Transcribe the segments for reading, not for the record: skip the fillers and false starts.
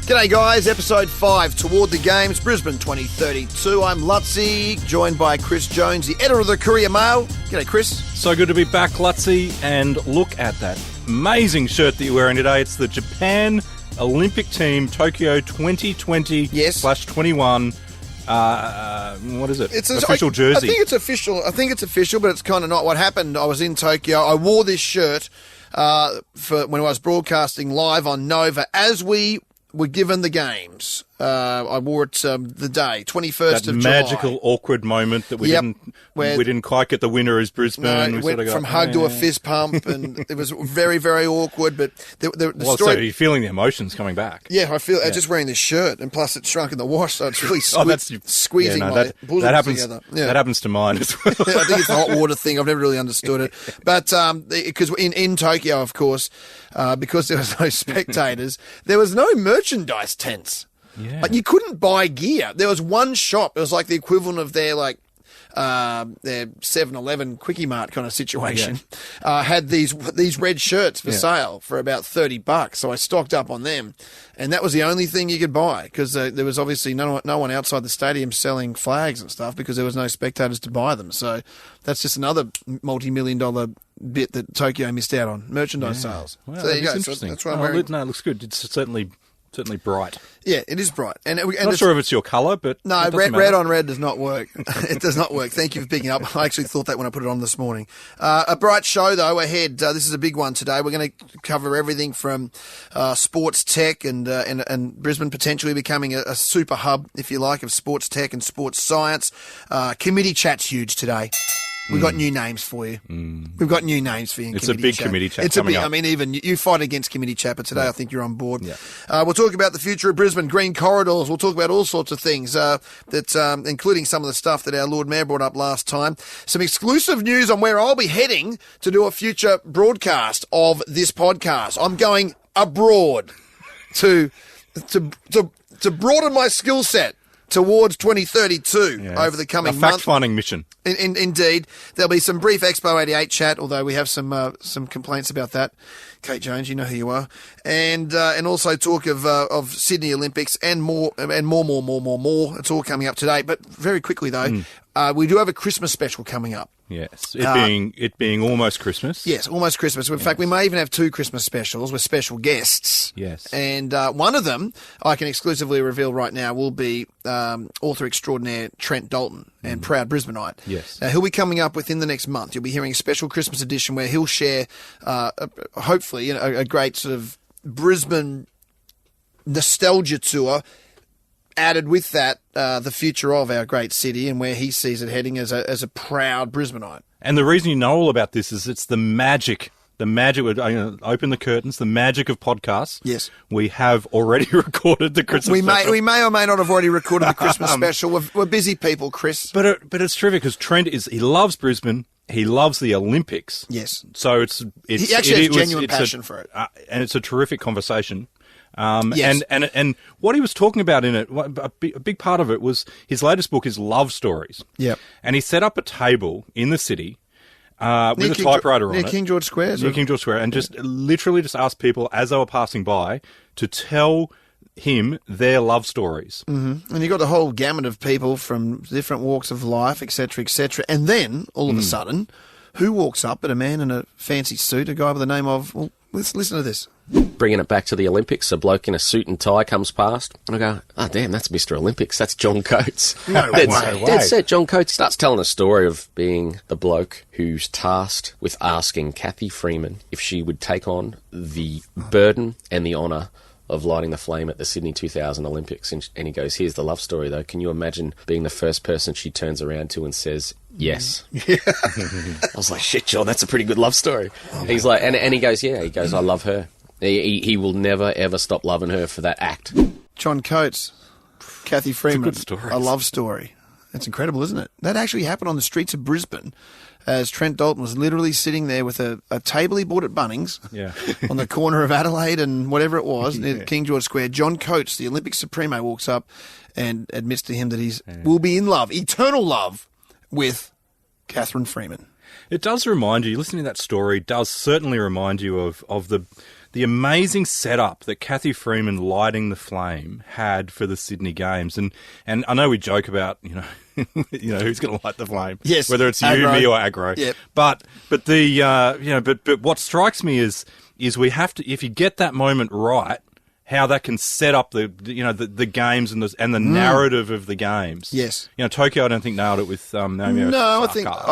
G'day guys, episode 5, Toward the Games, Brisbane 2032. I'm Luttsy, joined by Chris Jonesy, editor of the Courier Mail. G'day Chris. So good to be back, Luttsy, and look at that amazing shirt that you're wearing today. It's the Japan Olympic Team Tokyo 2020 /21. What is it? It's official jersey. I think it's official, but it's kind of not what happened. I was in Tokyo. I wore this shirt for when I was broadcasting live on Nova as we were given the games. I wore it the day, 21st of July. That magical, awkward moment that we didn't quite get the winner as Brisbane. No, we went from hug to a fist pump, and it was very, very awkward. But the story... So you're feeling the emotions coming back. Yeah, I feel just wearing this shirt, and plus it's shrunk in the wash, so it's really squeezing my bosom together. Yeah. That happens to mine as well. I think it's the hot water thing. I've never really understood it. But because in Tokyo, of course, because there was no spectators, there was no merchandise tents. Yeah. Like you couldn't buy gear. There was one shop. It was like the equivalent of their 7-Eleven Quickie Mart kind of situation. Yeah. Had these red shirts for sale for about $30. So I stocked up on them, and that was the only thing you could buy because there was obviously no one outside the stadium selling flags and stuff because there was no spectators to buy them. So that's just another multi-million-dollar bit that Tokyo missed out on, merchandise sales. Wow, so there you go. Interesting. So that's what I'm wearing. No, it looks good. It's certainly bright. Yeah, it is bright. And not sure if it's your colour, but no, red on red does not work. It does not work. Thank you for picking up. I actually thought that when I put it on this morning. A bright show, though, ahead. This is a big one today. We're going to cover everything from sports tech and Brisbane potentially becoming a super hub, if you like, of sports tech and sports science. Committee chat's huge today. We've got new names for you. We've got new names for you. It's a big committee chat. It's a big. I mean, even you fight against committee chat, but today I think you're on board. Yeah. We'll talk about the future of Brisbane, green corridors. We'll talk about all sorts of things, including some of the stuff that our Lord Mayor brought up last time. Some exclusive news on where I'll be heading to do a future broadcast of this podcast. I'm going abroad to broaden my skill set towards 2032 over the coming month. A fact-finding mission. Indeed. There'll be some brief Expo 88 chat, although we have some complaints about that. Kate Jones, you know who you are. And also talk of Sydney Olympics and more. It's all coming up today. But very quickly, though, we do have a Christmas special coming up. Yes, it being almost Christmas. Yes, almost Christmas. In fact, we may even have 2 Christmas specials with special guests. Yes. And one of them, I can exclusively reveal right now, will be author extraordinaire Trent Dalton and proud Brisbaneite. Yes. He'll be coming up within the next month. You'll be hearing a special Christmas edition where he'll share, hopefully, a great sort of Brisbane nostalgia tour. Added with that, the future of our great city and where he sees it heading as a proud Brisbaneite. And the reason you know all about this is it's the magic. I'm going to open the curtains. The magic of podcasts. Yes, we have already recorded the Christmas. special. We may or may not have already recorded the Christmas special. We're busy people, Chris. But it's terrific because Trent he loves Brisbane. He loves the Olympics. Yes. So he actually has genuine passion for it, and it's a terrific conversation. Yes. And what he was talking about in it, a big part of it was his latest book is love stories. Yep. And he set up a table in the city with a typewriter on it. Near King George Square? Near King George Square. And just literally just asked people as they were passing by to tell him their love stories. Mm-hmm. And you got the whole gamut of people from different walks of life, etc., etc. And then, all of a sudden, who walks up but a man in a fancy suit, a guy by the name of... Well, let's listen to this. Bringing it back to the Olympics, a bloke in a suit and tie comes past, and I go, oh, damn, that's Mr. Olympics. That's John Coates. No way. That's it. John Coates starts telling a story of being the bloke who's tasked with asking Cathy Freeman if she would take on the burden and the honour of lighting the flame at the Sydney 2000 Olympics. And he goes, here's the love story, though. Can you imagine being the first person she turns around to and says, yes? Yeah. I was like, shit, John, that's a pretty good love story. He's like, and he goes, yeah. He goes, I love her. He will never, ever stop loving her for that act. John Coates, Cathy Freeman. It's a good story. A love story. That's incredible, isn't it? That actually happened on the streets of Brisbane as Trent Dalton was literally sitting there with a table he bought at Bunnings on the corner of Adelaide and whatever it was, near King George Square. John Coates, the Olympic Supremo, walks up and admits to him that he will be in love, eternal love, with Catherine Freeman. It does remind you, listening to that story does certainly remind you of the the amazing setup that Cathy Freeman lighting the flame had for the Sydney Games. And I know we joke about, who's going to light the flame. Yes. Whether it's Agro. you, me, or Agro. Yep. But what strikes me is we have to, if you get that moment right, how that can set up the games and the narrative of the games. Yes. Tokyo, I don't think nailed it with Naomi Osaka. No,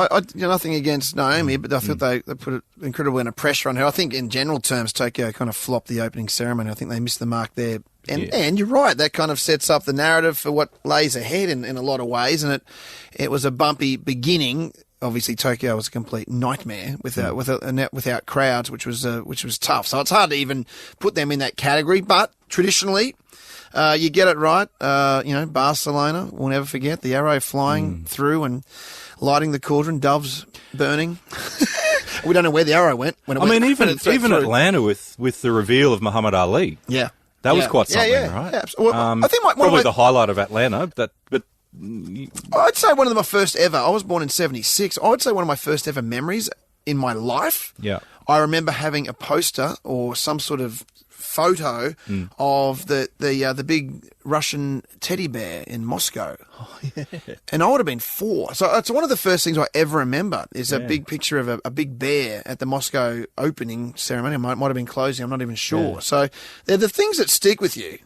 I think nothing against Naomi, but I thought they put an incredible amount of pressure on her. I think in general terms, Tokyo kind of flopped the opening ceremony. I think they missed the mark there. And you're right, that kind of sets up the narrative for what lays ahead in a lot of ways. And it was a bumpy beginning. Obviously, Tokyo was a complete nightmare without crowds, which was tough. So it's hard to even put them in that category. But traditionally, you get it right. Barcelona, we'll never forget the arrow flying through and lighting the cauldron, doves burning. We don't know where the arrow went. Even Atlanta with the reveal of Muhammad Ali. Yeah. That was quite something, right? Yeah, well, I think probably the highlight of Atlanta. But I'd say one of my first ever. I was born in 1976. I would say one of my first ever memories in my life. Yeah. I remember having a poster or some sort of photo of the big Russian teddy bear in Moscow. Oh, yeah. And I would have been 4. So it's one of the first things I ever remember is a big picture of a big bear at the Moscow opening ceremony. It might have been closing. I'm not even sure. Yeah. So they're the things that stick with you.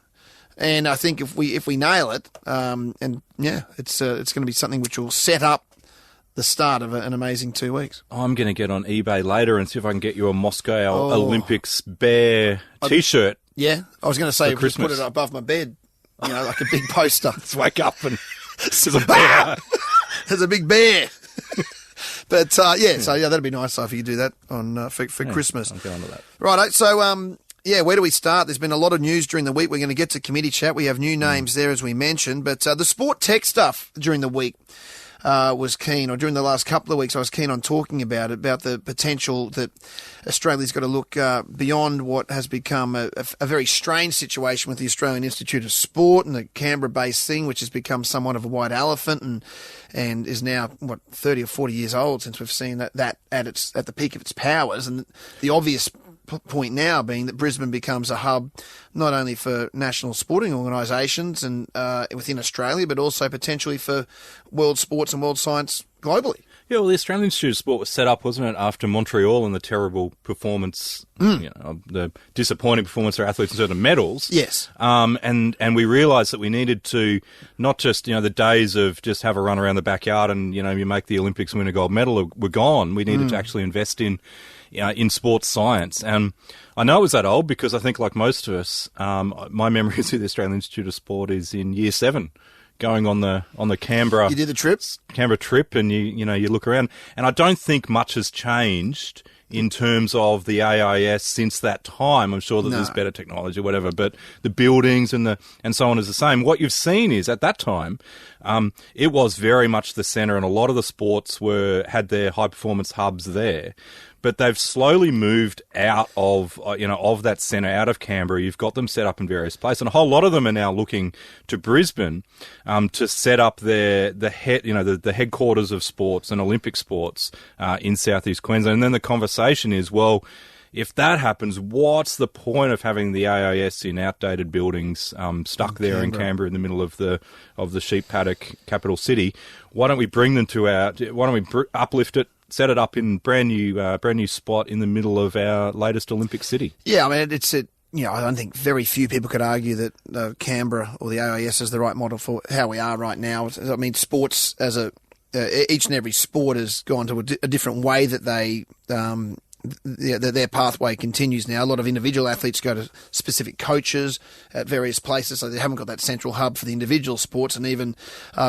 And I think if we nail it, it's going to be something which will set up the start of an amazing 2 weeks. I'm going to get on eBay later and see if I can get you a Moscow Olympics bear T-shirt. Yeah, I was going to say just put it above my bed, like a big poster. Just wake up and there's a bear. There's a big bear. But that'd be nice if you do that on for Christmas. I'll get on to that. Right, so. Where do we start? There's been a lot of news during the week. We're going to get to committee chat. We have new names there, as we mentioned. But the sport tech stuff during the week was keen, or during the last couple of weeks, I was keen on talking about the potential that Australia's got to look beyond what has become a very strange situation with the Australian Institute of Sport and the Canberra-based thing, which has become somewhat of a white elephant and is now, 30 or 40 years old since we've seen that at the peak of its powers. And the obvious point now being that Brisbane becomes a hub not only for national sporting organisations and within Australia, but also potentially for world sports and world science globally. Yeah, well, the Australian Institute of Sport was set up, wasn't it, after Montreal and the terrible performance, the disappointing performance of our athletes in certain medals. Yes. And we realised that we needed to not just, the days of just have a run around the backyard and, you make the Olympics and win a gold medal were gone. We needed to actually invest in sports science. And I know it was that old because I think, like most of us, my memories of the Australian Institute of Sport is in year 7. Going on the Canberra. You did the trips? Canberra trip, and you look around, and I don't think much has changed in terms of the AIS since that time. I'm sure that there's better technology or whatever, but the buildings and so on is the same. What you've seen is at that time, it was very much the centre, and a lot of the sports had their high performance hubs there. But they've slowly moved out of that centre, out of Canberra. You've got them set up in various places, and a whole lot of them are now looking to Brisbane to set up the headquarters of sports and Olympic sports in southeast Queensland. And then the conversation is, well, if that happens, what's the point of having the AIS in outdated buildings stuck there in Canberra in the middle of the sheep paddock capital city? Why don't we bring them why don't we uplift it? Set it up in brand new spot in the middle of our latest Olympic city. Yeah, I mean, I don't think very few people could argue that Canberra or the AIS is the right model for how we are right now. I mean, sports each and every sport has gone to a different way that their pathway continues now. A lot of individual athletes go to specific coaches at various places, so they haven't got that central hub for the individual sports, and even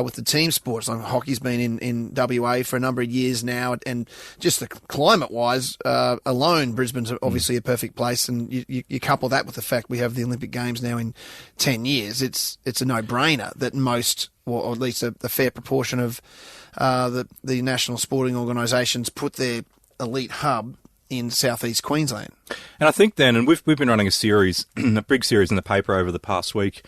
with the team sports. Like hockey's been in WA for a number of years now, and just the climate-wise alone, Brisbane's obviously a perfect place, and you couple that with the fact we have the Olympic Games now in 10 years, it's a no-brainer that most, or at least a fair proportion of the national sporting organisations put their elite hub in southeast Queensland. And I think then, and we've been running a series, a big series in the paper over the past week,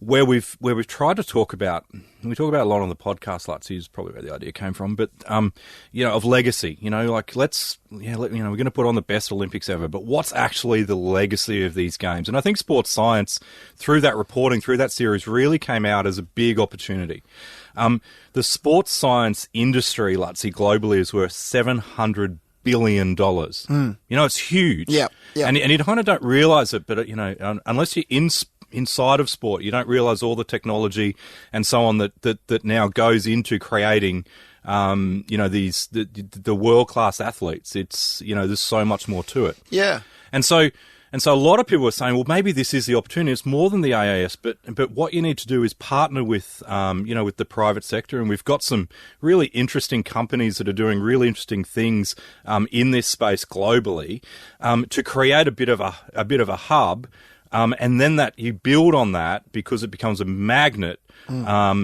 where we've tried to talk about, we talk about a lot on the podcast, Luttsy, is probably where the idea came from, but, of legacy, like we're going to put on the best Olympics ever, but what's actually the legacy of these games? And I think sports science, through that reporting, through that series, really came out as a big opportunity. The sports science industry, Luttsy, globally is worth $700 billion. It's huge. Yeah. And you kind of don't realise it, but, unless you're inside of sport, you don't realise all the technology and so on that now goes into creating, the world-class athletes. It's, there's so much more to it. Yeah. And so a lot of people are saying, well, maybe this is the opportunity. It's more than the AAS, but what you need to do is partner with, with the private sector. And we've got some really interesting companies that are doing really interesting things in this space globally to create a bit of a hub. And then that you build on that because it becomes a magnet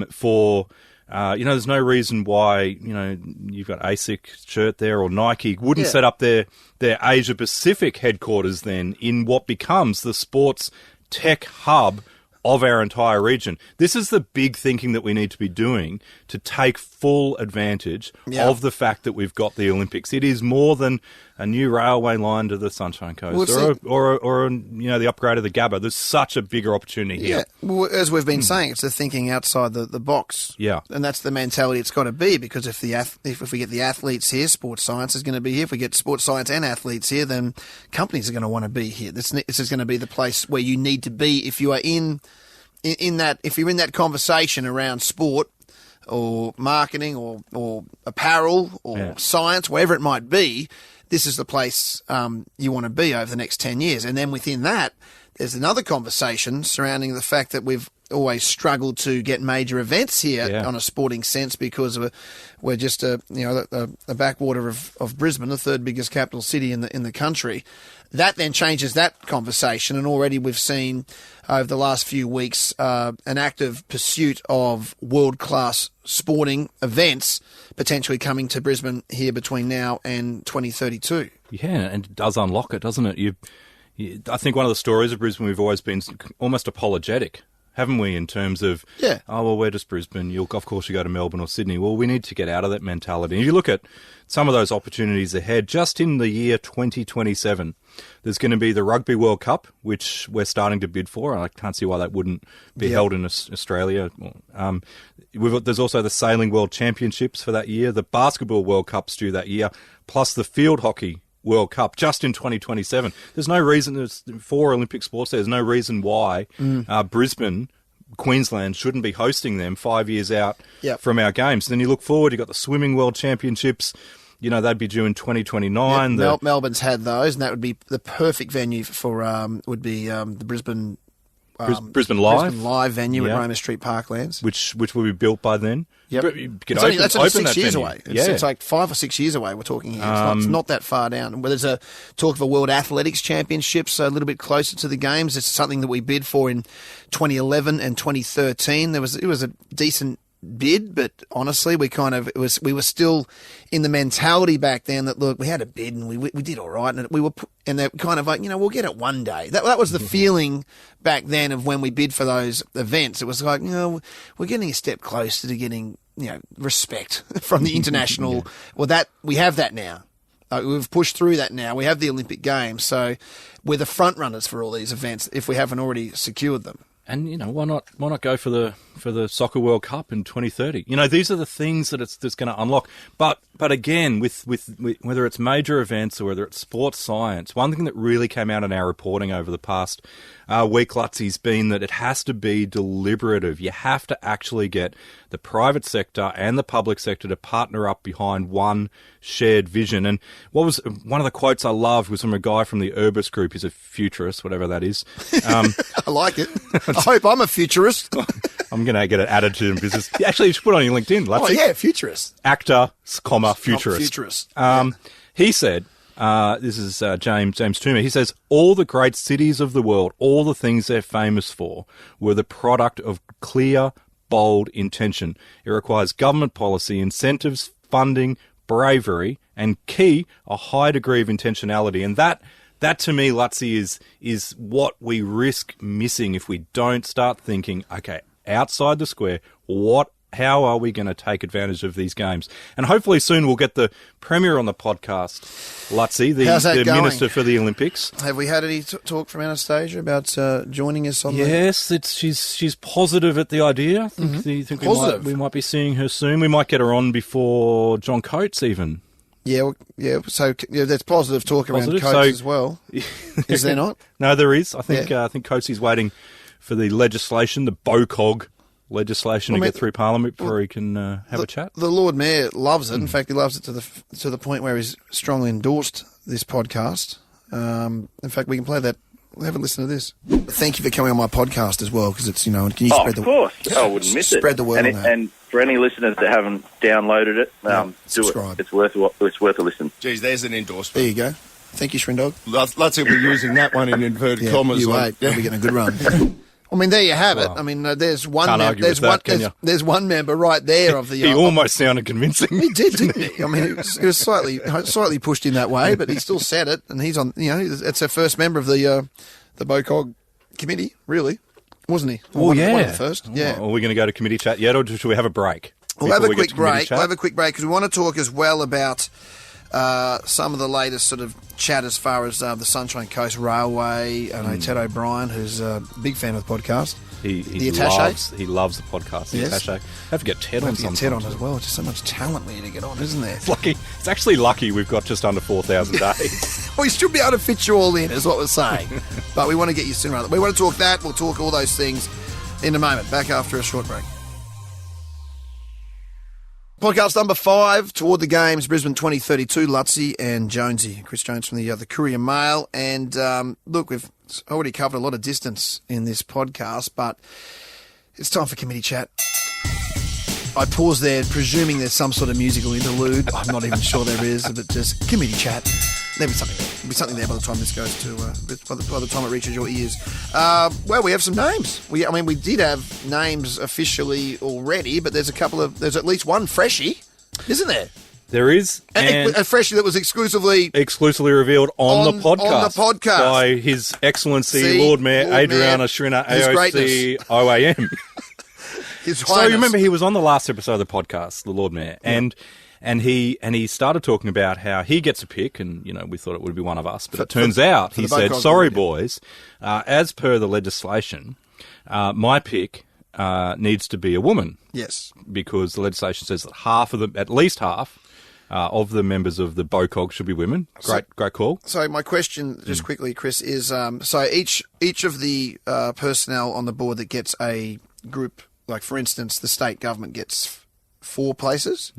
for. There's no reason why, you've got ASIC shirt there or Nike wouldn't set up their Asia Pacific headquarters then in what becomes the sports tech hub of our entire region. This is the big thinking that we need to be doing to take full advantage of the fact that we've got the Olympics. It is more than a new railway line to the Sunshine Coast or the upgrade of the Gabba. There's such a bigger opportunity here. Well, as we've been saying, it's the thinking outside the box. Yeah. And that's the mentality it's got to be, because if we get the athletes here, sports science is going to be here. If we get sports science and athletes here, then companies are going to want to be here. This is going to be the place where you need to be if you are in that, if you're in that conversation around sport or marketing or apparel or science, whatever it might be. This is the place you want to be over the next 10 years. And then within that, there's another conversation surrounding the fact that we've always struggled to get major events here on a sporting sense because we're just a backwater of Brisbane, the third biggest capital city in the country. That then changes that conversation, and already we've seen over the last few weeks an active pursuit of world-class sporting events potentially coming to Brisbane here between now and 2032. Yeah, and it does unlock it, doesn't it? I think one of the stories of Brisbane, we've always been almost apologetic, haven't we, in terms of, we're just Brisbane, of course you go to Melbourne or Sydney. Well, we need to get out of that mentality. And if you look at some of those opportunities ahead, just in the year 2027, there's going to be the Rugby World Cup, which we're starting to bid for. I can't see why that wouldn't be held in Australia. There's also the Sailing World Championships for that year. The Basketball World Cup's due that year, plus the Field Hockey World Cup just in 2027. There's no reason, there's 4 Olympic sports there. There's no reason why Brisbane, Queensland shouldn't be hosting them 5 years out from our games. Then you look forward, you've got the Swimming World Championships. They'd be due in 2029. Melbourne's had those, and that would be the perfect venue for the Brisbane Brisbane Live. Brisbane Live venue at Roma Street Parklands. Which will be built by then. Yep. That's only 6 years away. It's like 5 or 6 years away we're talking here. It's not that far down. Well, there's a talk of a World Athletics Championships a little bit closer to the Games. It's something that we bid for in 2011 and 2013. It was a decent bid, but honestly, we were still in the mentality back then that, look, we had a bid and we did all right, and they're kind of like, we'll get it one day. That was the feeling back then of when we bid for those events. It was like, we're getting a step closer to getting respect from the international. Well, that we have that now. We've pushed through that now. We have the Olympic Games, so we're the front runners for all these events if we haven't already secured them. And why not go for the Soccer World Cup in 2030? These are the things that's going to unlock. But again, with whether it's major events or whether it's sports science, one thing that really came out in our reporting over the past week, Luttsy, has been that it has to be deliberative. You have to actually get the private sector and the public sector to partner up behind one shared vision. And what was one of the quotes I loved was from a guy from the Urbis Group. He's a futurist, whatever that is. I like it. I hope I'm a futurist. I'm going to get it added to in business. Actually, you should put it on your LinkedIn. Oh, yeah, futurist. Actor, futurist. Futurist. He said, this is James Toomey, he says, all the great cities of the world, all the things they're famous for, were the product of clear, bold intention. It requires government policy, incentives, funding, bravery, and a high degree of intentionality. And That to me, Luttsy, is what we risk missing if we don't start thinking, okay, outside the square, how are we going to take advantage of these games? And hopefully soon we'll get the Premier on the podcast, Luttsy, the Minister for the Olympics. Have we had any talk from Anastasia about joining us on Yes, she's positive at the idea. I think, we might be seeing her soon. We might get her on before John Coates even. Yeah. So there's positive talk around Coates as well. Is there not? No, there is. I think Coates is waiting for the legislation, the BOCOG legislation, to get through Parliament before he can have a chat. The Lord Mayor loves it. In fact, he loves it to the point where he's strongly endorsed this podcast. In fact, we can play that. Have a listen to this. Thank you for coming on my podcast as well, because it's, can you spread the... Of course. I wouldn't miss it. Spread the word on that. And for any listeners that haven't downloaded it, subscribe. Do it. It's worth a listen. Geez, there's an endorsement. There you go. Thank you, Shrindog. Luttsy will be using that one in inverted commas. You wait. We'll be getting a good run. I mean, there you have it. I mean, there's one. There's one member right there of the. He almost sounded convincing. He did, didn't he? I mean, it was slightly pushed in that way, but he still said it, and he's on. It's a first member of the BOCOG committee, really, wasn't he? One of the first. Yeah. Are we going to go to committee chat yet, or should we have a break? We'll have a quick break. Because we want to talk as well about some of the latest sort of chat as far as the Sunshine Coast Railway. I know Ted O'Brien, who's a big fan of the podcast. He loves the podcast, the attaché. Have to get Ted on sometimes. Ted on as well. Just so much talent we need to get on, isn't there? It's actually lucky we've got just under 4,000 days. We should be able to fit you all in, is what we're saying. But we want to get you sooner. We want to talk that. We'll talk all those things in a moment. Back after a short break. Podcast number 5, Toward the Games, Brisbane 2032, Luttsy and Jonesy. Chris Jones from the Courier Mail. And look, we've already covered a lot of distance in this podcast, but it's time for committee chat. I paused there, presuming there's some sort of musical interlude. I'm not even sure there is, but just committee chat. There'll be something there. There'll be something there by the time this goes to, by the time it reaches your ears. Well, we have some names. We did have names officially already, but there's at least one freshie, isn't there? There is. And a freshie that was exclusively revealed on the podcast. By His Excellency Lord Mayor Adriana Schrinner, AOC OAM. So you remember he was on the last episode of the podcast, the Lord Mayor, and he started talking about how he gets a pick, and we thought it would be one of us, but it turns out he said, "Sorry, boys, as per the legislation, my pick needs to be a woman." Yes, because the legislation says that at least half of the members of the BOCOG should be women. Great call. So my question, just quickly, Chris, is so each of the personnel on the board that gets a group. Like, for instance, the state government gets 4 places?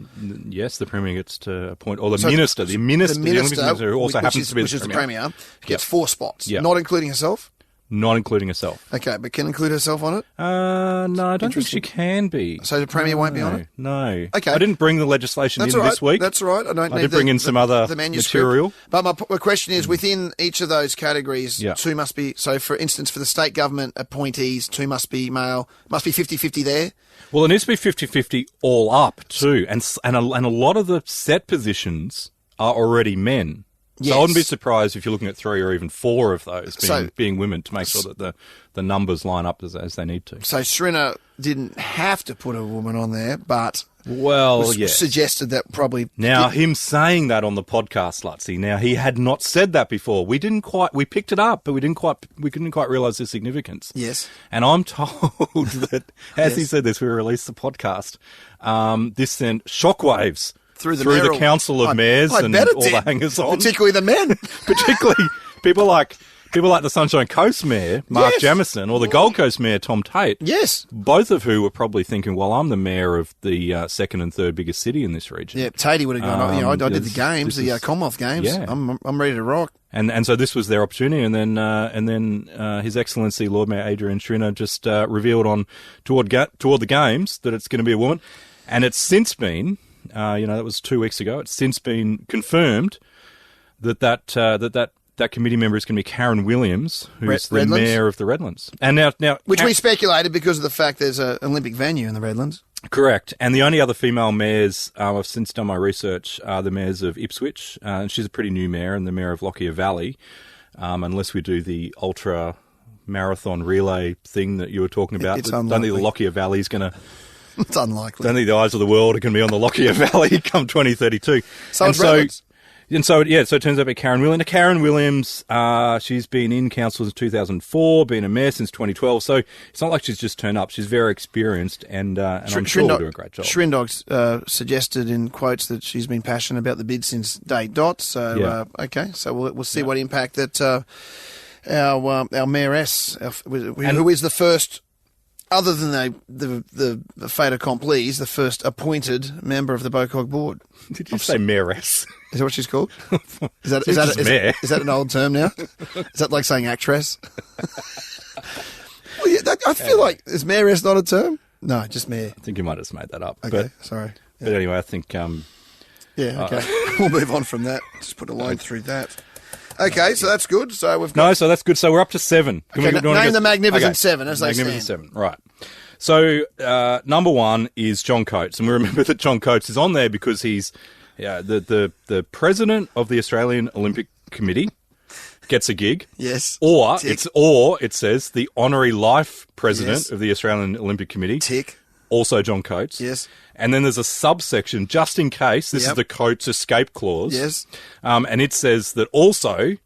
Yes, the Premier gets to appoint, or the Minister, the Olympics Minister, who also happens to be the Premier, gets 4 spots, not including herself? Not including herself. Okay, but can include herself on it? No, I don't think she can be. So the Premier won't be on it? No. Okay. I didn't bring the legislation this week. That's all right. I did bring in some other material. But my question is, within each of those categories, 2 must be, so for instance, for the state government appointees, 2 must be male, must be 50-50 there? Well, it needs to be 50-50 all up too. And a lot of the set positions are already men. Yes. So I wouldn't be surprised if you're looking at 3 or even 4 of those being women, to make sure that the numbers line up as they need to. So Schrinner didn't have to put a woman on there, but suggested that probably. Now, him saying that on the podcast, Luttsy, now he had not said that before. We picked it up, but we couldn't quite realise the significance. Yes. And I'm told that as he said this, we released the podcast. This sent shockwaves through the Council of Mayors and all the hangers-on. Particularly the men. Particularly people like the Sunshine Coast Mayor, Mark Jamieson, or the Gold Coast Mayor, Tom Tate. Yes. Both of who were probably thinking, well, I'm the mayor of the second and third biggest city in this region. Yeah, Tatey would have gone, I did the games, the Commonwealth Games. Yeah. I'm ready to rock. And so this was their opportunity, and then His Excellency Lord Mayor Adrian Schrinner just revealed on toward the games that it's going to be a woman, and it's since been... that was 2 weeks ago. It's since been confirmed that committee member is going to be Karen Williams, who's the mayor of the Redlands. And now, which we speculated because of the fact there's an Olympic venue in the Redlands. Correct. And the only other female mayors, I've since done my research, are the mayors of Ipswich, and she's a pretty new mayor, and the mayor of Lockyer Valley. unless we do the ultra marathon relay thing that you were talking about. It's don't think the unlikely. Lockyer Valley's going to... It's unlikely. Don't think the eyes of the world are going to be on the Lockyer Valley come 2032. So it's relevant. So it turns out to be Karen Williams. Now, Karen Williams, she's been in council since 2004, been a mayor since 2012. So it's not like she's just turned up. She's very experienced, and I'm sure will do a great job. Shrindog's suggested in quotes that she's been passionate about the bid since day dot. So okay, so we'll see what impact that our mayoress, who is the first. Other than the fait accompli, the first appointed member of the BOCOG board. Did you say mayoress? Is that what she's called? Is that an old term now? Is that like saying actress? Well, yeah, I feel like, is mayoress not a term? No, just mayor. I think you might have just made that up. Okay, sorry. But anyway, I think... We'll move on from that. Just put a line through that. Okay, so that's good. So we've got... No, so that's good. So we're up to 7. Name the Magnificent 7 as they stand. Magnificent 7, right. So number 1 is John Coates. And we remember that John Coates is on there because he's the president of the Australian Olympic Committee gets a gig. Yes. Or it says the honorary life president of the Australian Olympic Committee. Tick. Also John Coates. Yes. And then there's a subsection, just in case, this is the Coates escape clause. Yes. And it says that also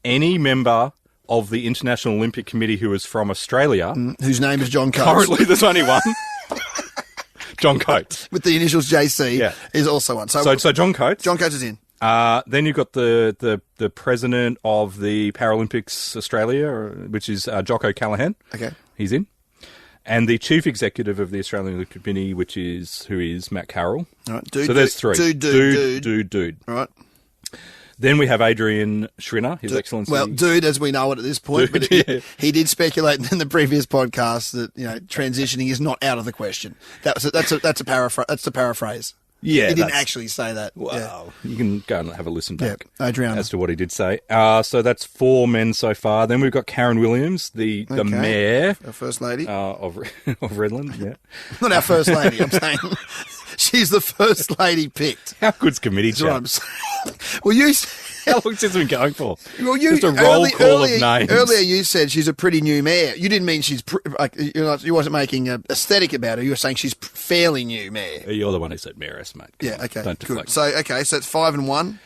any member of the International Olympic Committee who is from Australia... whose name is John Coates. Currently, there's only one. John Coates. With the initials JC is also one. So John Coates. John Coates is in. Then you've got the president of the Paralympics Australia, which is Jocko Callahan. Okay. He's in. And the chief executive of the Australian Olympic Committee, who is Matt Carroll. All right, dude. So there's 3. Dude. All right. Then we have Adrian Schrinner, His Excellency. Well, dude, as we know it at this point, but he did speculate in the previous podcast that transitioning is not out of the question. That's a paraphrase. That's the paraphrase. Yeah, he didn't actually say that. Wow, you can go and have a listen back Adrian, as to what he did say. So that's 4 men so far. Then we've got Karen Williams, the mayor, our first lady of Redland. Yeah, not our first lady. I'm saying she's the first lady picked. How good's committee chat? Well, how long has this been going for? Well, just a roll call of names. Earlier, you said she's a pretty new mayor. You didn't mean she's you wasn't making an aesthetic about her. You were saying she's fairly new mayor. You're the one who said mayoress, mate. Yeah, okay, Don't good. deflect. So it's 5 and 1.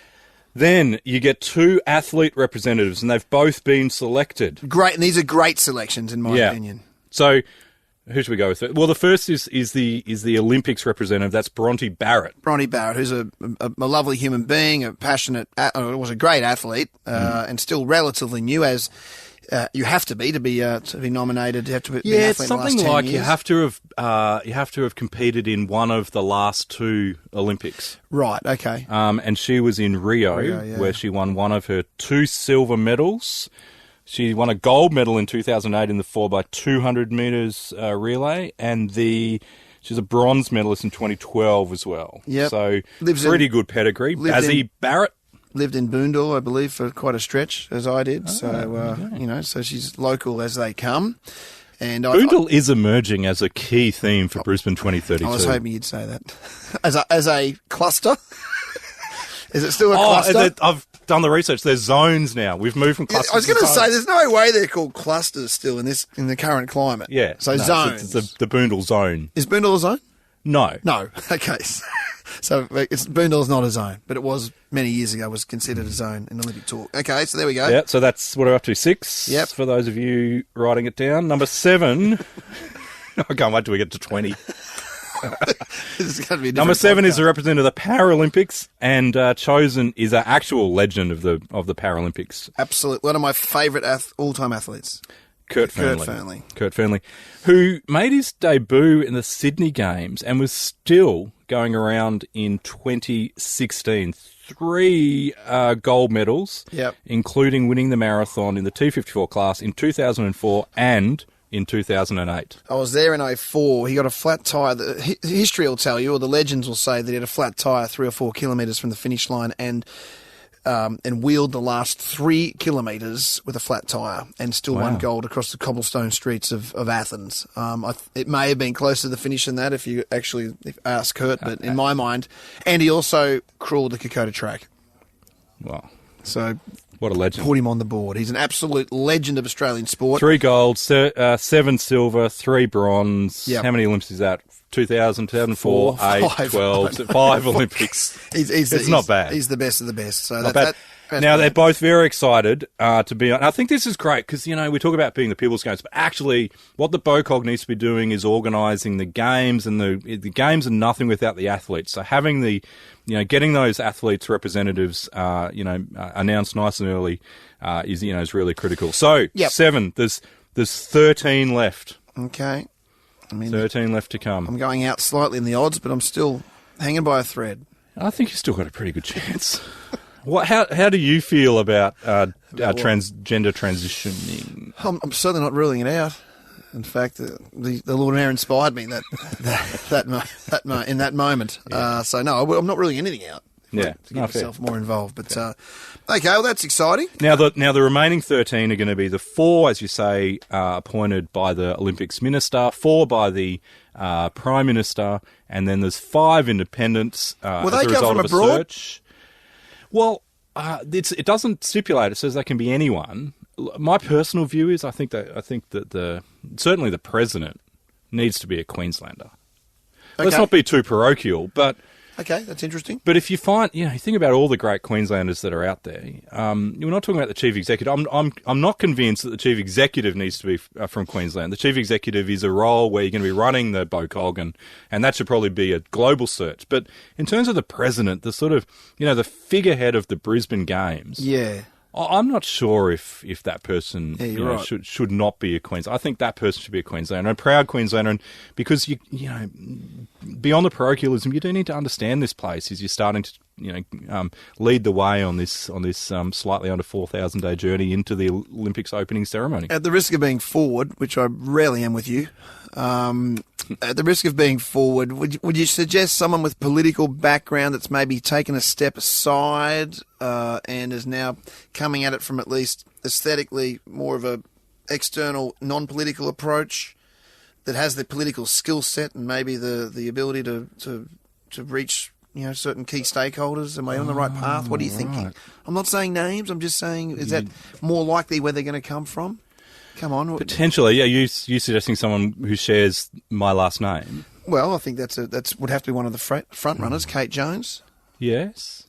Then you get 2 athlete representatives, and they've both been selected. Great, and these are great selections in my opinion. So who should we go with? Well, the first is the Olympics representative. That's Bronte Barrett. Bronte Barrett, who's a lovely human being, a passionate, was a great athlete, and still relatively new. As you have to be nominated. You have to be an athlete it's something in the last 10 like years. you have to have competed in one of the last 2 Olympics. Right. Okay. And she was in Rio, where she won one of her 2 silver medals. She won a gold medal in 2008 in the 4x200 metres relay, and she's a bronze medalist in 2012 as well. Yep. So pretty good pedigree. Bazzy Barrett. Lived in Boondall, I believe, for quite a stretch, as I did. So she's local as they come. And Boondall is emerging as a key theme for Brisbane 2032. I was hoping you'd say that. As a cluster? Is it still a cluster? I've done the research. There's zones now. We've moved from clusters. I was going to say, there's no way they're called clusters still in the current climate. Yeah. So zones. It's the Boondall zone. Is Boondall a zone? No. No. Okay. So Boondall's not a zone, but it was many years ago was considered a zone in Olympic talk. Okay, so there we go. Yeah, so that's what we're up to. 6. Yep. For those of you writing it down. Number 7. I can't wait till we get to 20. This is going to be a Number 7 podcast. is the representative of the Paralympics, and chosen is an actual legend of the Paralympics. Absolutely. One of my favourite all-time athletes. Kurt Fearnley, who made his debut in the Sydney Games and was still going around in 2016. 3 gold medals, including winning the marathon in the T54 class in 2004 and in 2008. I was there in 2004. He got a flat tyre. History will tell you, or the legends will say, that he had a flat tyre 3 or 4 kilometres from the finish line and wheeled the last 3 kilometres with a flat tyre and still won gold across the cobblestone streets of Athens. It may have been closer to the finish than that if you actually ask Kurt, but in my mind, and he also crawled the Kokoda track. Wow. So What a legend. Put him on the board. He's an absolute legend of Australian sport. 3 gold, 7 silver, 3 bronze. Yep. How many Olympics is that? 2000, 2004, 8, 12, 5 Olympics. It's not bad. He's the best of the best. So not bad. Now, they're both very excited to be on. I think this is great because, we talk about being the People's Games, but actually what the BOCOG needs to be doing is organising the games, and the games are nothing without the athletes. So having getting those athletes' representatives, announced nice and early is really critical. So, 7, there's 13 left. Okay. 13 left to come. I'm going out slightly in the odds, but I'm still hanging by a thread. I think you've still got a pretty good chance. How do you feel about transgender transitioning? I'm certainly not ruling it out. In fact, the Lord Mayor inspired me in that moment. Yeah. So no, I'm not ruling anything out. Yeah, to get myself more involved. But okay, well that's exciting. Now the remaining 13 are going to be the 4, as you say, appointed by the Olympics Minister, 4 by the Prime Minister, and then there's 5 independents Will as they a come result from of a abroad? search. Well, it doesn't stipulate. It says they can be anyone. My personal view is I think that certainly the president needs to be a Queenslander. Okay. Let's not be too parochial, but. Okay, that's interesting. But if you find, you think about all the great Queenslanders that are out there. We're not talking about the chief executive. I'm not convinced that the chief executive needs to be from Queensland. The chief executive is a role where you're going to be running the BOCOG, and that should probably be a global search. But in terms of the president, the sort of, the figurehead of the Brisbane Games. Yeah. I'm not sure if that person right. should not be a Queenslander. I think that person should be a Queenslander, a proud Queenslander, and because beyond the parochialism, you do need to understand this place as you're starting to lead the way on this slightly under 4,000 day journey into the Olympics opening ceremony. At the risk of being forward, which I rarely am with you, at the risk of being forward, would you suggest someone with political background that's maybe taken a step aside and is now coming at it from at least aesthetically more of a external, non-political approach that has the political skill set and maybe the ability to reach certain key stakeholders? Am I on the right path? What are you thinking? Right. I'm not saying names. I'm just saying, is that more likely where they're going to come from? Come on. Potentially, yeah. You suggesting someone who shares my last name? Well, I think that's would have to be one of the front runners, Kate Jones. Yes.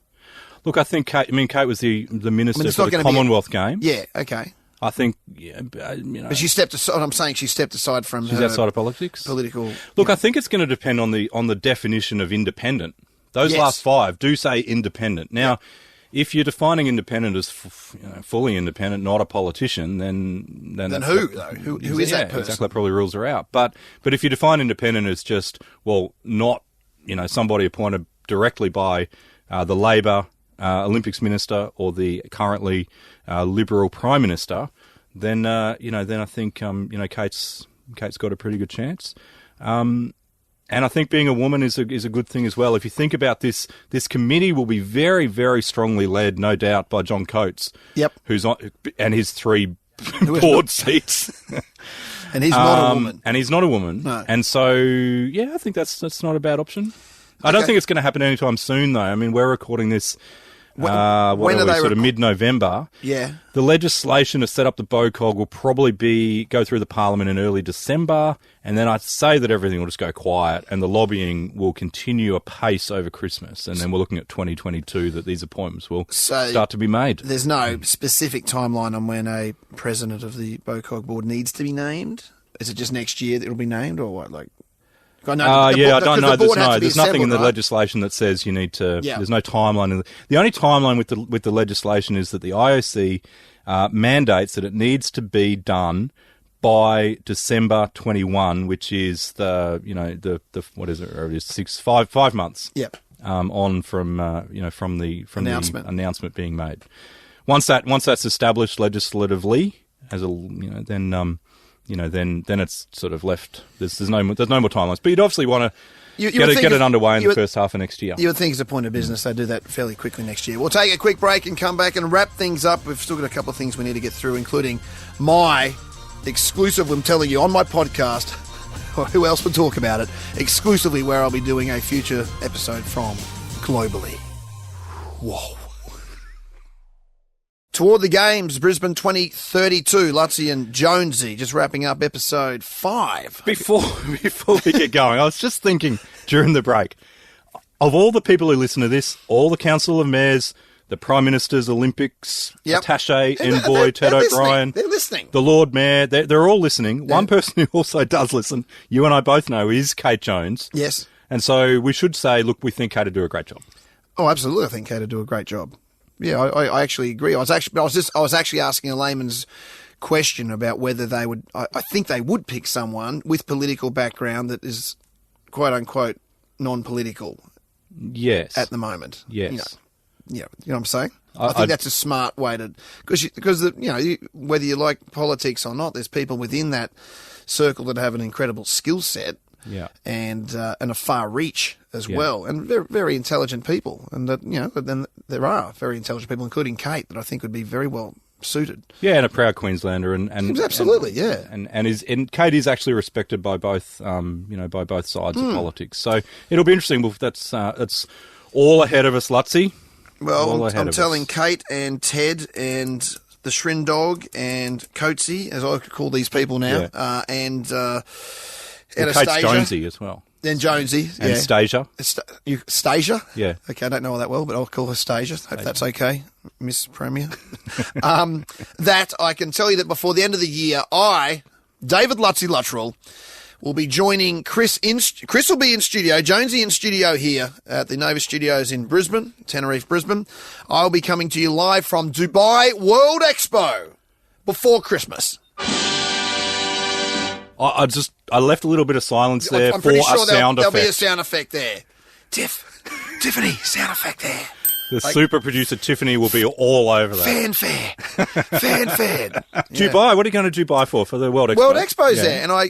Look, I think Kate was the minister for the Commonwealth Games. Yeah. Okay. I think, But she stepped aside. I'm saying she stepped aside from. She's outside of politics. Political. Look, I think it's going to depend on the definition of independent. Those last 5 do say independent. Now, if you're defining independent as fully independent, not a politician, then who though? Who is that person? Exactly, that probably rules her out. But if you define independent as just not somebody appointed directly by the Labor Olympics Minister or the currently Liberal Prime Minister, then I think Kate's got a pretty good chance. And I think being a woman is a good thing as well. If you think about this committee will be very, very strongly led, no doubt, by John Coates. Yep. And his 3 board seats. And he's not a woman. And he's not a woman. No. And so, I think that's not a bad option. I don't think it's going to happen anytime soon, though. I mean, we're recording this. When are they sort of mid-November? Yeah. The legislation to set up the BOCOG will probably go through the Parliament in early December, and then I'd say that everything will just go quiet, and the lobbying will continue apace over Christmas, and then we're looking at 2022 that these appointments will start to be made. There's no specific timeline on when a president of the BOCOG board needs to be named? Is it just next year that it'll be named, or what? I don't know. There's nothing in the right? legislation that says you need to. Yeah. There's no timeline. The only timeline with the legislation is that the IOC mandates that it needs to be done by December 21, which is the what is it? It is 5 months. Yep. On from the announcement being made. Once that's established legislatively, then it's sort of left. There's no more timelines. But you'd obviously want to get it underway in the first half of next year. You would think as a point of business they do that fairly quickly next year. We'll take a quick break and come back and wrap things up. We've still got a couple of things we need to get through, including my exclusive, I'm telling you, on my podcast, or who else would talk about it, exclusively where I'll be doing a future episode from globally. Whoa. Toward the Games, Brisbane 2032, Luttsy and Jonesy, just wrapping up episode 5. Before we get going, I was just thinking during the break, of all the people who listen to this, all the Council of Mayors, the Prime Minister's Olympics attaché, envoy, Ted O'Brien. They're listening. The Lord Mayor, they're all listening. Yeah. One person who also does listen, you and I both know, is Kate Jones. Yes. And so we should say, look, we think Kate would do a great job. Oh, absolutely. I think Kate would do a great job. Yeah, I actually agree. I was actually asking a layman's question about whether they would. I think they would pick someone with political background that is, quote unquote, non-political. Yes. At the moment. Yes. You know what I'm saying? I think that's a smart way to because whether you like politics or not, there's people within that circle that have an incredible skill set. Yeah, and a far reach as well, and very, very intelligent people, and that then there are very intelligent people, including Kate, that I think would be very well suited. Yeah, and a proud Queenslander, and absolutely, and Kate is actually respected by both, by both sides of politics. So it'll be interesting. Well, that's all ahead of us, Luttsy. Well, I'm telling Kate and Ted and the Shrin Dog and Coatsy, as I call these people now, and. Kate's Jonesy as well. Then Jonesy. And Stasia. Stasia? Yeah. Okay, I don't know her that well, but I'll call her Stasia. Hope that's okay, Miss Premier. That I can tell you that before the end of the year, David LuttsyWorld, will be joining Chris. Chris will be in studio, Jonesy in studio here at the Nova Studios in Brisbane, Tenerife, Brisbane. I'll be coming to you live from Dubai World Expo before Christmas. I left a little bit of silence there I'm pretty sure sound effect. There'll be a sound effect there. Tiffany, sound effect there. The super producer Tiffany will be all over that. Fanfare. Dubai, what are you going to Dubai for the World Expo? World Expo's there, and I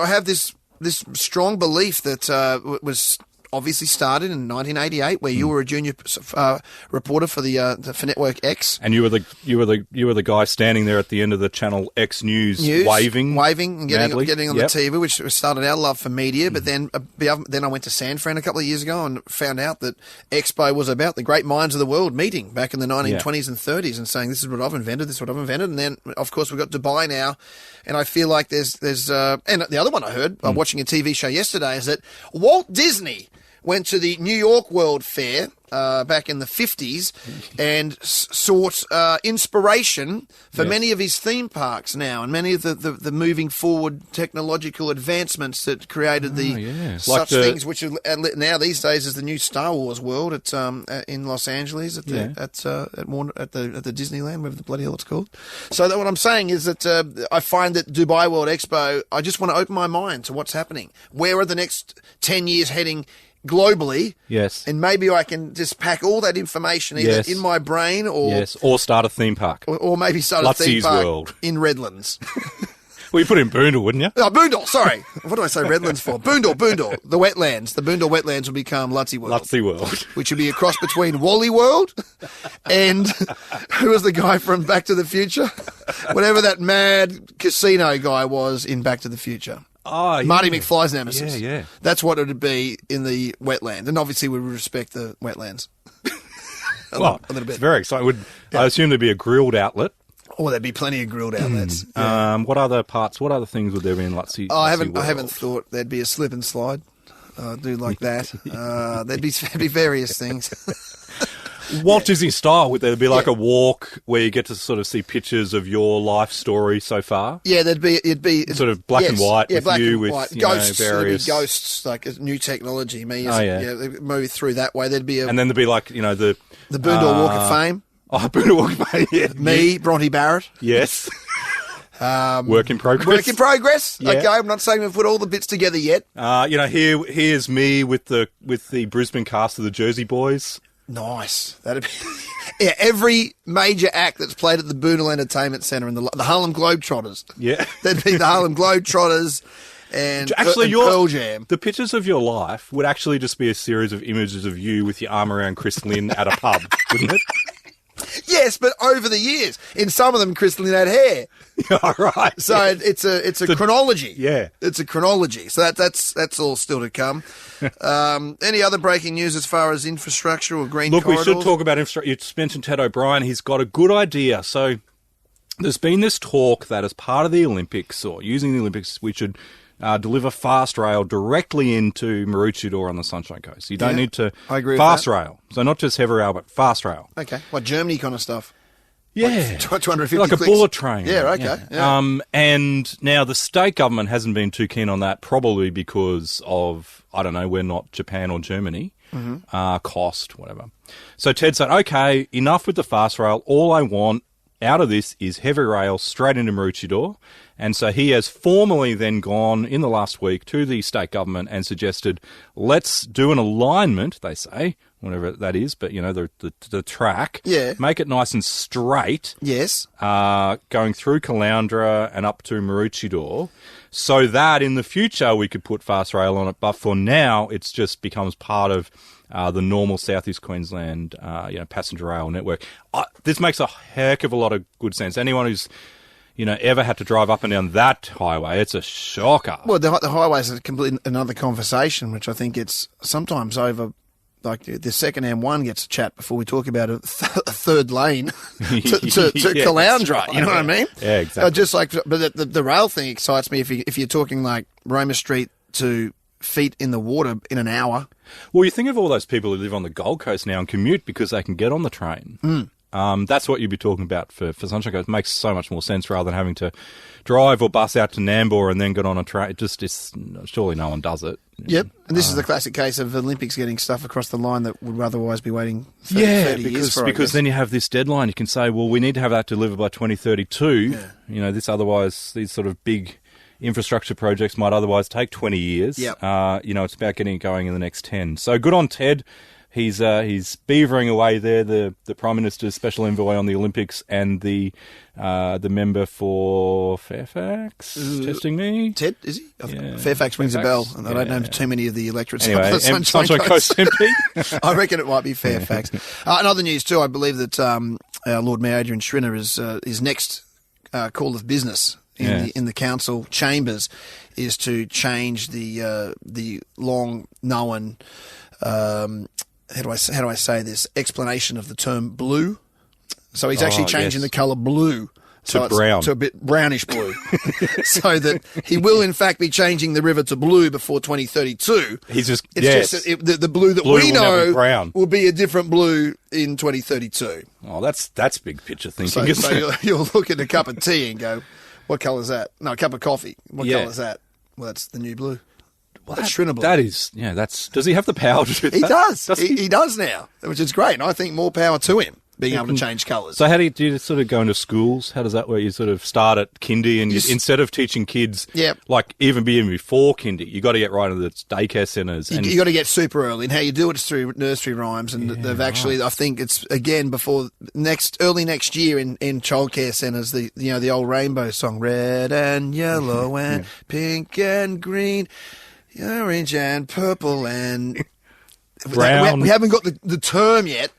have this strong belief that was obviously started in 1988, where you were a junior reporter for for Network X, and you were the guy standing there at the end of the Channel X news waving and getting on the TV, which started our love for media. But then I went to San Fran a couple of years ago and found out that Expo was about the great minds of the world meeting back in the 1920s and 30s and saying, this is what I've invented, and then of course we've got Dubai now, and I feel like there's and the other one I heard watching a TV show yesterday is that Walt Disney went to the New York World Fair back in the 50s and sought inspiration for many of his theme parks now, and many of the moving forward technological advancements that created things which are now these days is the new Star Wars world in Los Angeles at the Disneyland, whatever the bloody hell it's called. So what I'm saying is that I find that Dubai World Expo, I just want to open my mind to what's happening. Where are the next 10 years heading globally? Yes. And maybe I can just pack all that information either in my brain or start a theme park. Or maybe start a theme park World. In Redlands. Well, you put in Boondall, wouldn't you? Oh, Boondall, sorry. What do I say Redlands for? Boondall. The wetlands. The Boondall wetlands will become LuttsyWorld. LuttsyWorld. Which will be a cross between Wally World and who was the guy from Back to the Future? Whatever that mad casino guy was in Back to the Future. Oh, yeah. Marty McFly's nemesis. Yeah. That's what it would be in the wetland. And obviously we would respect the wetlands. a little bit. It's very exciting. I assume there'd be a grilled outlet. Oh, there'd be plenty of grilled outlets. What other things would there be in Lutsy? I haven't thought there'd be a slip and slide. Do like that. There'd be various things. Walt Disney style, would there be like a walk where you get to sort of see pictures of your life story so far? Yeah, it'd be sort of black and white with black you and with white. Ghosts, various ghosts, like new technology. Move through that way. There'd be and then there'd be like the Boondall Walk of Fame. Oh, Boondall Walk of Fame. Yeah, me, Bronte Barrett. Yes. Work in progress. Yeah. Okay, I'm not saying we've put all the bits together yet. Here's me with the Brisbane cast of the Jersey Boys. Nice. That'd be every major act that's played at the Boondall Entertainment Centre and the Harlem Globetrotters. Yeah. That'd be the Harlem Globetrotters and Pearl Jam. The pictures of your life would actually just be a series of images of you with your arm around Chris Lynn at a pub, wouldn't it? Yeah, Yes, but over the years. In some of them, Crystalline had hair. All right. So it's a chronology. Yeah. It's a chronology. So that's all still to come. Any other breaking news as far as infrastructure or green corridors? We should talk about infrastructure. You mentioned Ted O'Brien. He's got a good idea. So there's been this talk that as part of the Olympics, or using the Olympics, we should deliver fast rail directly into Maroochydore on the Sunshine Coast. You don't need to fast rail. So not just heavy rail, but fast rail. Okay. Like Germany kind of stuff. Yeah. Like 250 like clicks. A bullet train. Yeah, okay. Yeah. And now the state government hasn't been too keen on that, probably because of, I don't know, we're not Japan or Germany. Cost, whatever. So Ted said, okay, enough with the fast rail. All I want out of this is heavy rail straight into Maroochydore. And so he has formally then gone in the last week to the state government and suggested, let's do an alignment, they say, whatever that is, but, you know, the track. Yeah. Make it nice and straight. Yes. Going through Caloundra and up to Maroochydore, so that in the future we could put fast rail on it. But for now, it's just becomes part of the normal Southeast Queensland passenger rail network. This makes a heck of a lot of good sense. Anyone who's ever had to drive up and down that highway, it's a shocker. Well, the highway's a completely another conversation, which I think it's sometimes over. Like the second M1 gets a chat before we talk about a third lane to Caloundra. Right, you know what I mean? Yeah, exactly. Just like, but the rail thing excites me. If you're talking like Roma Street to feet in the water in an hour. Well, you think of all those people who live on the Gold Coast now and commute because they can get on the train. That's what you'd be talking about for Sunshine Coast. It makes so much more sense rather than having to drive or bus out to Nambour and then get on a train. Surely no one does it. Yep. And this is the classic case of Olympics getting stuff across the line that would otherwise be waiting 30 years for. Because then you have this deadline. You can say, well, we need to have that delivered by 2032. Yeah. These sort of big infrastructure projects might otherwise take 20 years. Yep. It's about getting it going in the next 10. So good on Ted. He's beavering away there, the Prime Minister's special envoy on the Olympics and the member for Fairfax testing me. Ted, is he? Yeah. Fairfax rings a bell, and I don't know too many of the electorates. Anyway, of the Sunshine Coast MP. I reckon it might be Fairfax. In other news too, I believe that Lord Mayor Adrian Schrinner is next call of business in the council chambers is to change the long known. How do I say this? Explanation of the term blue. So he's actually changing the colour blue to brown, to a bit brownish blue, so that he will in fact be changing the river to blue before 2032. The blue that we know will be a different blue in 2032. Oh, that's big picture thinking. So you'll look at a cup of tea and go, "What colour is that?" No, a cup of coffee. What colour is that? Well, that's the new blue. Well, that's Schrinner blue. That is, does he have the power to do that? He does. He does now, which is great. And I think more power to him being able to change colours. So how do you sort of go into schools? How does that work? You sort of start at kindy and instead of teaching kids, like even before kindy, you got to get right into the daycare centres. You got to get super early. And how you do it is through nursery rhymes. And they've actually, I think it's, again, before early next year in childcare centres, the old Rainbow song, red and yellow and pink and green, orange and purple and brown. We haven't got the term yet.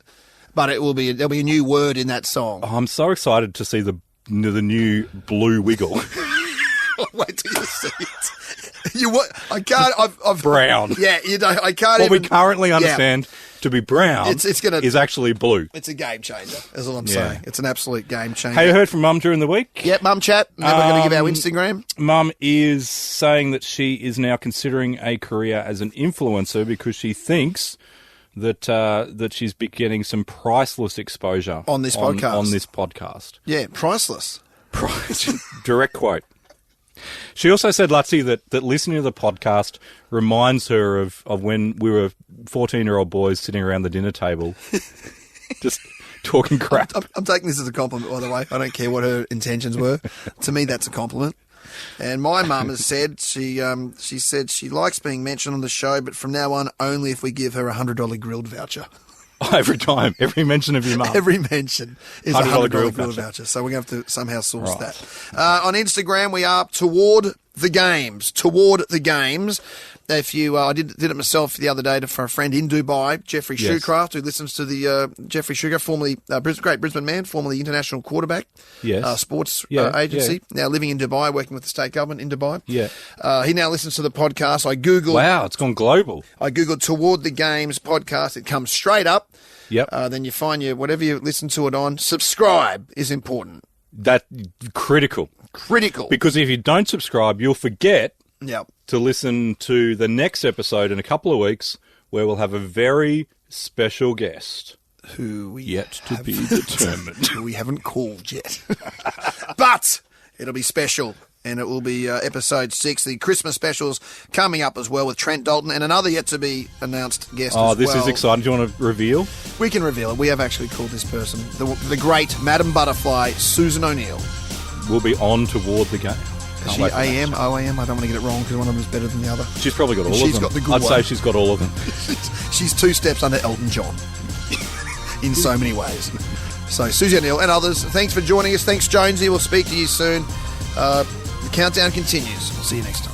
But there'll be a new word in that song. Oh, I'm so excited to see the new blue wiggle. Wait till you see it. I can't. I've brown. Yeah, I can't. What we currently understand to be brown is actually blue. It's a game changer. Is all I'm saying. It's an absolute game changer. Have you heard from Mum during the week? Yep, Mum chat. And then we're going to give our Instagram. Mum is saying that she is now considering a career as an influencer because she thinks that she's getting some priceless exposure on this podcast. Yeah, priceless. Direct quote. She also said, Luttsy, that listening to the podcast reminds her of when we were 14-year-old boys sitting around the dinner table, just talking crap. I'm taking this as a compliment, by the way. I don't care what her intentions were. To me, that's a compliment. And my mum has said she said she likes being mentioned on the show, but from now on, only if we give her a $100 grilled voucher. Every time, every mention of your mum. Every mention is a $100 grilled voucher. So we're going to have to somehow source that. On Instagram, we are Toward the Games. Toward the Games. If you, I did it myself the other day for a friend in Dubai, Jeffrey Shoecraft, who listens to the Jeffrey Shoecraft, formerly great Brisbane man, formerly international quarterback, sports agency, now living in Dubai, working with the state government in Dubai. Yeah. He now listens to the podcast. I Googled. Wow, it's gone global. I Googled Toward the Games podcast. It comes straight up. Yep. Then you find whatever you listen to it on. Subscribe is important. That critical. Because if you don't subscribe, you'll forget to listen to the next episode in a couple of weeks, where we'll have a very special guest. Who we yet to be determined. Who we haven't called yet. But it'll be special. And it will be episode 6, the Christmas specials coming up as well with Trent Dalton and another yet to be announced guest as well. Oh, this is exciting. Do you want to reveal? We can reveal it. We have actually called this person the great Madam Butterfly, Susan O'Neill. We'll be on Toward the Game. Is she AM, OAM? I don't want to get it wrong because one of them is better than the other. She's probably got all of them. She's got the good I'd one. say she's got all of them. She's 2 steps under Elton John in so many ways. So, Susie O'Neill and others, thanks for joining us. Thanks, Jonesy. We'll speak to you soon. The countdown continues. We'll see you next time.